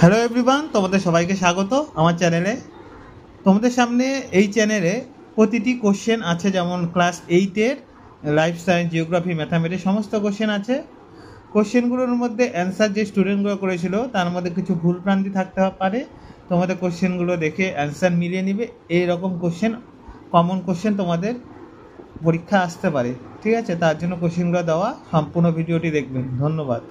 Hello everyone, তোমাদের সবাইকে স্বাগত আমার চ্যানেলে। তোমাদের সামনে এই চ্যানেলে প্রতিটি কোশ্চেন আছে, যেমন ক্লাস 8-এর লাইফ সায়েন্স, জিওগ্রাফি, ম্যাথামেটিক্স সমস্ত কোশ্চেন আছে। কোশ্চেনগুলোর মধ্যে অ্যান্সার যে স্টুডেন্টগুলো করেছিল তার মধ্যে কিছু ভুলভ্রান্তি থাকতে পারে। তোমাদের কোশ্চেনগুলো দেখে অ্যান্সার মিলিয়ে নিবে। এইরকম কোশ্চেন, কমন কোশ্চেন তোমাদের পরীক্ষা আসতে পারে, ঠিক আছে? তার জন্য কোশ্চেনগুলো দেওয়া, সম্পূর্ণ ভিডিওটি দেখবেন। ধন্যবাদ।